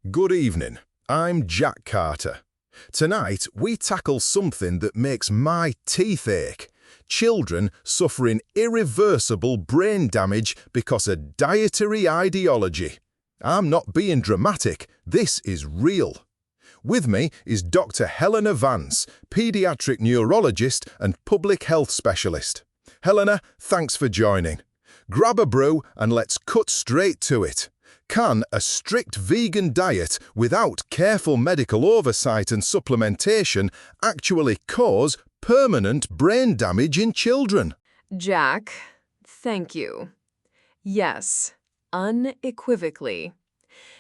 Good evening, I'm Jack Carter. Tonight we tackle something that makes my teeth ache. Children suffering irreversible brain damage because of dietary ideology. I'm not being dramatic, this is real. With me is Dr. Helena Vance, paediatric neurologist and public health specialist. Helena, thanks for joining. Grab a brew and let's cut straight to it. Can a strict vegan diet without careful medical oversight and supplementation actually cause permanent brain damage in children? Jack, thank you. Yes, unequivocally.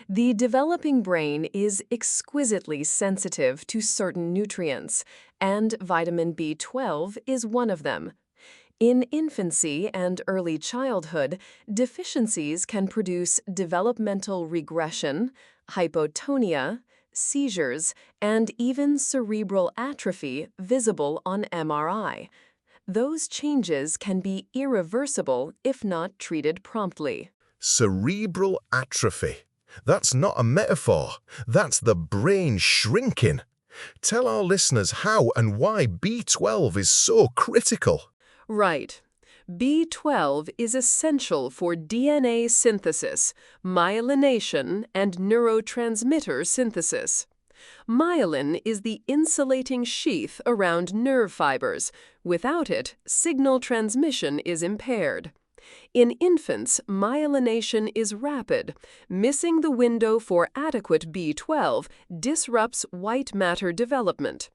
The developing brain is exquisitely sensitive to certain nutrients, and vitamin B12 is one of them. In infancy and early childhood, deficiencies can produce developmental regression, hypotonia, seizures, and even cerebral atrophy visible on MRI. Those changes can be irreversible if not treated promptly. Cerebral atrophy. That's not a metaphor, that's the brain shrinking. Tell our listeners how and why B12 is so critical. Right. B12 is essential for DNA synthesis, myelination, and neurotransmitter synthesis. Myelin is the insulating sheath around nerve fibers. Without it, signal transmission is impaired. In infants, myelination is rapid. Missing the window for adequate B12 disrupts white matter development.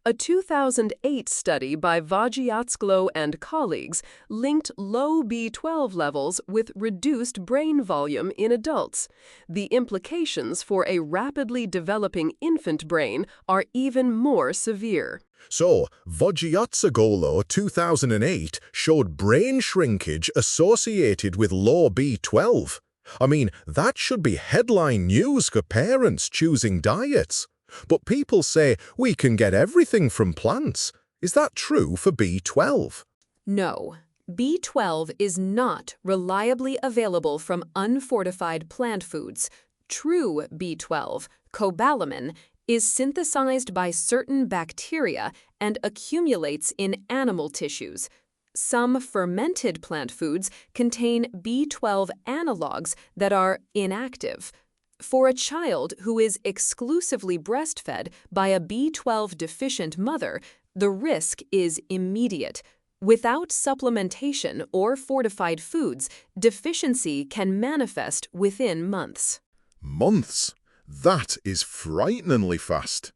A 2008 study by Vagiatsklo and colleagues linked low B12 levels with reduced brain volume in adults. The implications for a rapidly developing infant brain are even more severe. So, Vagiatsklo 2008 showed brain shrinkage associated with low B12. I mean, that should be headline news for parents choosing diets. But people say we can get everything from plants. Is that true for B12? No. B12 is not reliably available from unfortified plant foods. True B12, cobalamin, is synthesized by certain bacteria and accumulates in animal tissues. Some fermented plant foods contain B12 analogs that are inactive. For a child who is exclusively breastfed by a B12 deficient mother, the risk is immediate. Without supplementation or fortified foods, deficiency can manifest within months. Months? That is frighteningly fast.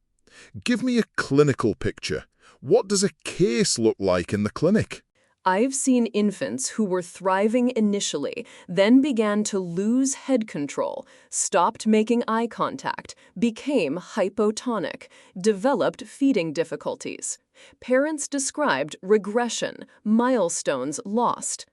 Give me a clinical picture. What does a case look like in the clinic? I've seen infants who were thriving initially, then began to lose head control, stopped making eye contact, became hypotonic, developed feeding difficulties. Parents described regression, milestones lost.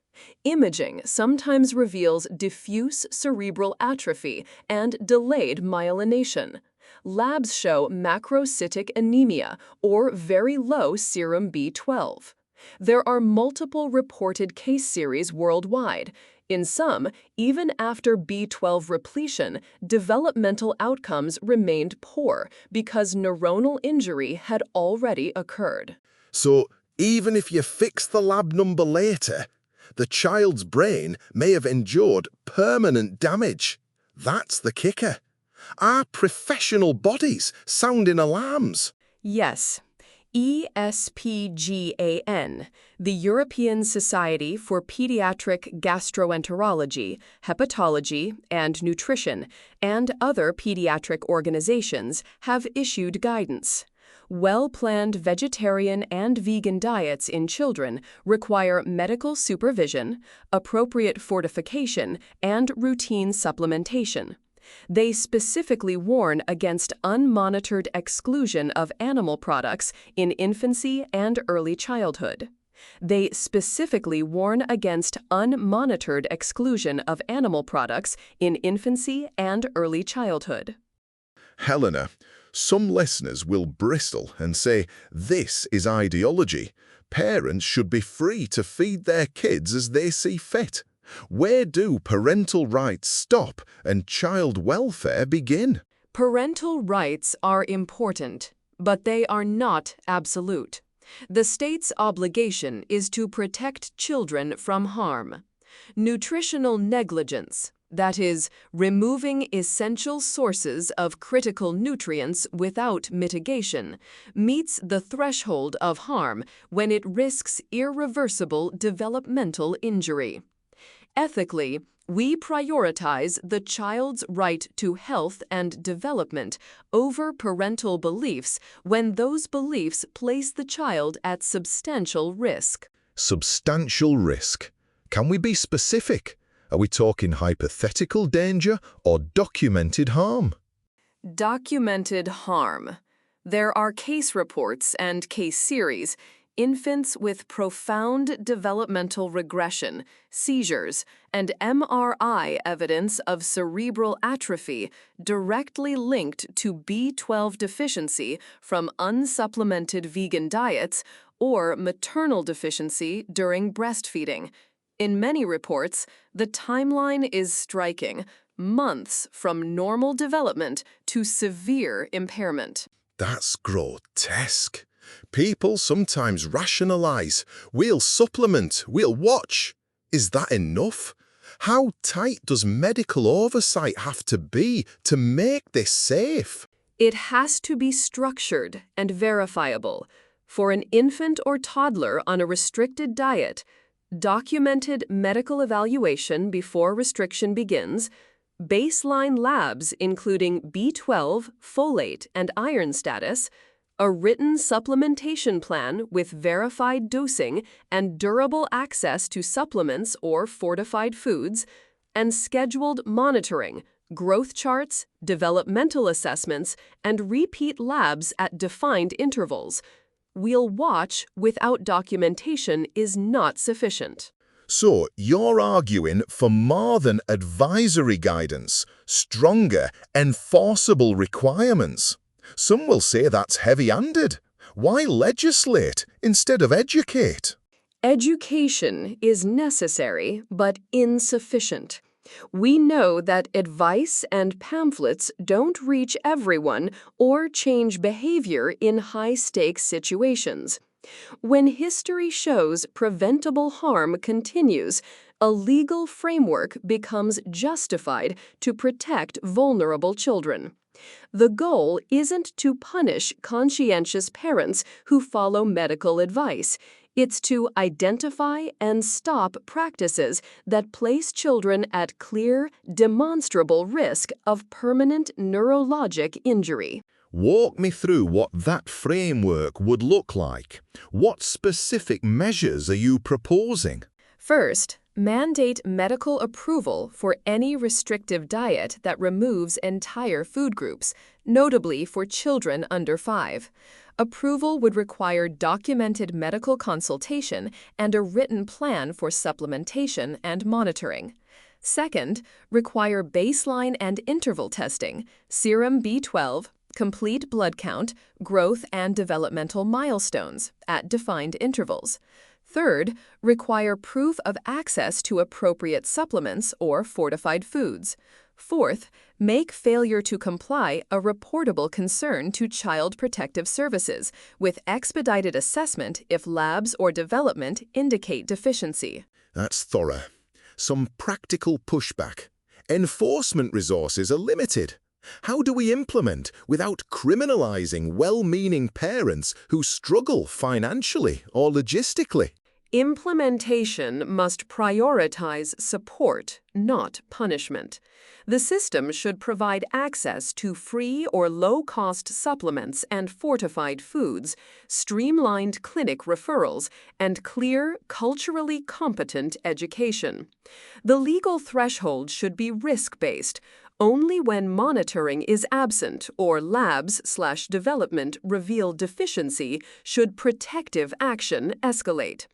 Imaging sometimes reveals diffuse cerebral atrophy and delayed myelination. Labs show macrocytic anemia or very low serum B12. There are multiple reported case series worldwide. In some, even after B12 repletion, developmental outcomes remained poor because neuronal injury had already occurred. So, even if you fix the lab number later, the child's brain may have endured permanent damage. That's the kicker. Are professional bodies sounding alarms? Yes. ESPGAN, the European Society for Paediatric Gastroenterology, Hepatology, and Nutrition, and other pediatric organizations have issued guidance. Well-planned vegetarian and vegan diets in children require medical supervision, appropriate fortification, and routine supplementation. They specifically warn against unmonitored exclusion of animal products in infancy and early childhood. They specifically warn against unmonitored exclusion of animal products in infancy and early childhood. Helena, some listeners will bristle and say, this is ideology. Parents should be free to feed their kids as they see fit. Where do parental rights stop and child welfare begin? Parental rights are important, but they are not absolute. The state's obligation is to protect children from harm. Nutritional negligence, that is, removing essential sources of critical nutrients without mitigation, meets the threshold of harm when it risks irreversible developmental injury. Ethically, we prioritize the child's right to health and development over parental beliefs when those beliefs place the child at substantial risk. Substantial risk. Can we be specific? Are we talking hypothetical danger or documented harm? Documented harm. There are case reports and case series. Infants with profound developmental regression, seizures, and MRI evidence of cerebral atrophy directly linked to B12 deficiency from unsupplemented vegan diets or maternal deficiency during breastfeeding. In many reports, the timeline is striking, months from normal development to severe impairment. That's grotesque. People sometimes rationalize. We'll supplement, we'll watch. Is that enough? How tight does medical oversight have to be to make this safe? It has to be structured and verifiable. For an infant or toddler on a restricted diet, documented medical evaluation before restriction begins, baseline labs including B12, folate, and iron status, a written supplementation plan with verified dosing and durable access to supplements or fortified foods, and scheduled monitoring, growth charts, developmental assessments, and repeat labs at defined intervals. We'll watch without documentation is not sufficient. So you're arguing for more than advisory guidance, stronger, enforceable requirements. Some will say that's heavy-handed. Why legislate instead of educate? Education is necessary but insufficient. We know that advice and pamphlets don't reach everyone or change behavior in high-stakes situations. When history shows preventable harm continues, a legal framework becomes justified to protect vulnerable children. The goal isn't to punish conscientious parents who follow medical advice. It's to identify and stop practices that place children at clear, demonstrable risk of permanent neurologic injury. Walk me through what that framework would look like. What specific measures are you proposing? First, mandate medical approval for any restrictive diet that removes entire food groups, notably for children under 5. Approval would require documented medical consultation and a written plan for supplementation and monitoring. Second, require baseline and interval testing, serum B12, complete blood count, growth and developmental milestones at defined intervals. Third, require proof of access to appropriate supplements or fortified foods. Fourth, make failure to comply a reportable concern to Child Protective Services with expedited assessment if labs or development indicate deficiency. That's thorough. Some practical pushback. Enforcement resources are limited. How do we implement without criminalizing well-meaning parents who struggle financially or logistically? Implementation must prioritize support, not punishment. The system should provide access to free or low-cost supplements and fortified foods, streamlined clinic referrals, and clear, culturally competent education. The legal threshold should be risk-based. Only when monitoring is absent or labs/development reveal deficiency should protective action escalate.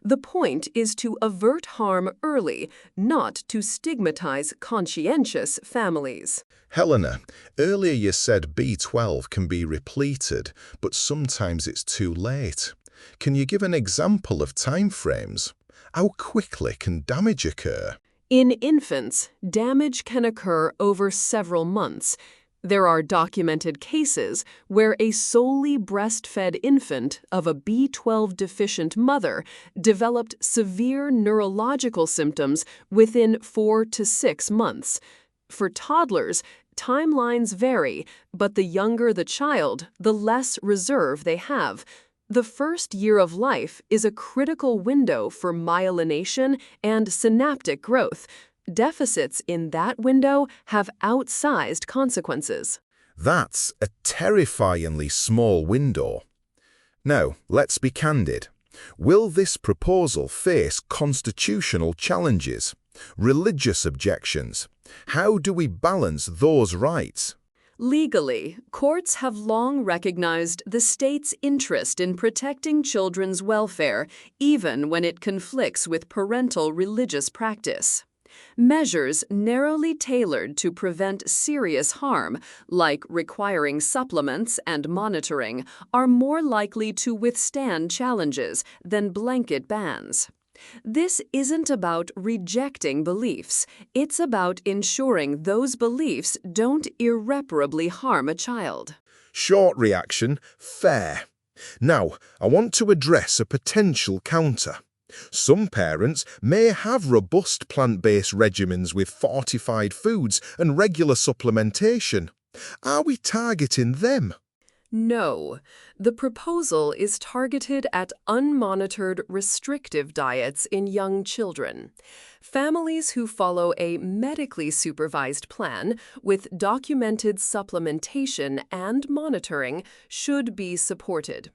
The point is to avert harm early, not to stigmatize conscientious families. Helena, earlier you said B12 can be repleted, but sometimes it's too late. Can you give an example of timeframes? How quickly can damage occur? In infants, damage can occur over several months. There are documented cases where a solely breastfed infant of a B12 deficient mother developed severe neurological symptoms within 4 to 6 months. For toddlers, timelines vary, but the younger the child, the less reserve they have. The first year of life is a critical window for myelination and synaptic growth. Deficits in that window have outsized consequences. That's a terrifyingly small window. Now, let's be candid. Will this proposal face constitutional challenges, religious objections? How do we balance those rights? Legally, courts have long recognized the state's interest in protecting children's welfare, even when it conflicts with parental religious practice. Measures narrowly tailored to prevent serious harm, like requiring supplements and monitoring, are more likely to withstand challenges than blanket bans. This isn't about rejecting beliefs. It's about ensuring those beliefs don't irreparably harm a child. Short reaction, fair. Now, I want to address a potential counter. Some parents may have robust plant-based regimens with fortified foods and regular supplementation. Are we targeting them? No, the proposal is targeted at unmonitored restrictive diets in young children. Families who follow a medically supervised plan with documented supplementation and monitoring should be supported.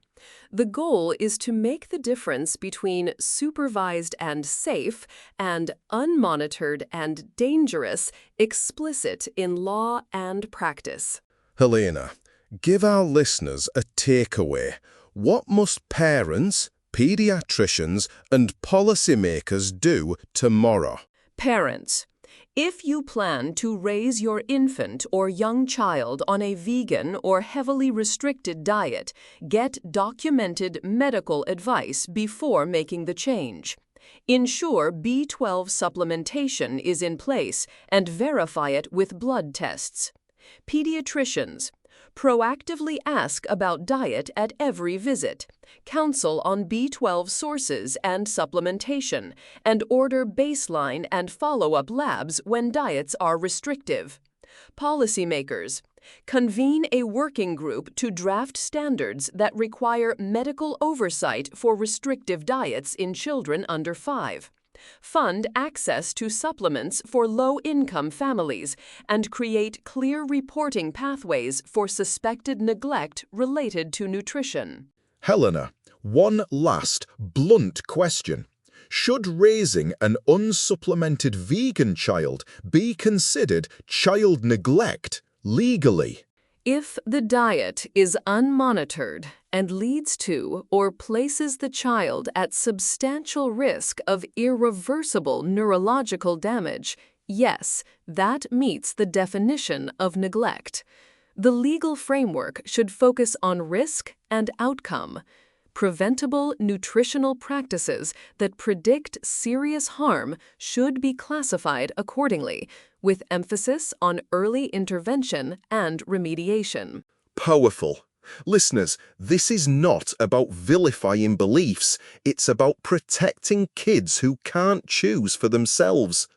The goal is to make the difference between supervised and safe and unmonitored and dangerous explicit in law and practice. Helena, give our listeners a takeaway. What must parents, pediatricians, and policymakers do tomorrow? Parents, if you plan to raise your infant or young child on a vegan or heavily restricted diet, get documented medical advice before making the change. Ensure B12 supplementation is in place and verify it with blood tests. Pediatricians, proactively ask about diet at every visit, counsel on B12 sources and supplementation, and order baseline and follow-up labs when diets are restrictive. Policymakers, convene a working group to draft standards that require medical oversight for restrictive diets in children under 5. Fund access to supplements for low-income families, and create clear reporting pathways for suspected neglect related to nutrition. Helena, one last, blunt question. Should raising an unsupplemented vegan child be considered child neglect legally? If the diet is unmonitored and leads to or places the child at substantial risk of irreversible neurological damage, yes, that meets the definition of neglect. The legal framework should focus on risk and outcome. Preventable nutritional practices that predict serious harm should be classified accordingly, with emphasis on early intervention and remediation. Powerful. Listeners, this is not about vilifying beliefs. It's about protecting kids who can't choose for themselves.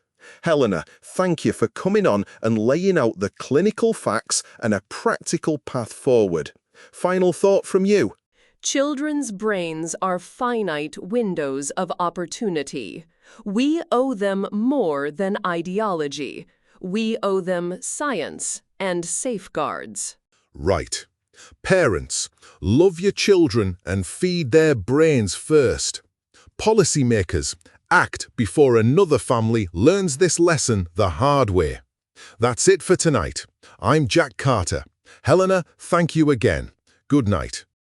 Helena, thank you for coming on and laying out the clinical facts and a practical path forward. Final thought from you? Children's brains are finite windows of opportunity. We owe them more than ideology. We owe them science and safeguards. Right. Parents, love your children and feed their brains first. Policymakers, act before another family learns this lesson the hard way. That's it for tonight. I'm Jack Carter. Helena, thank you again. Good night.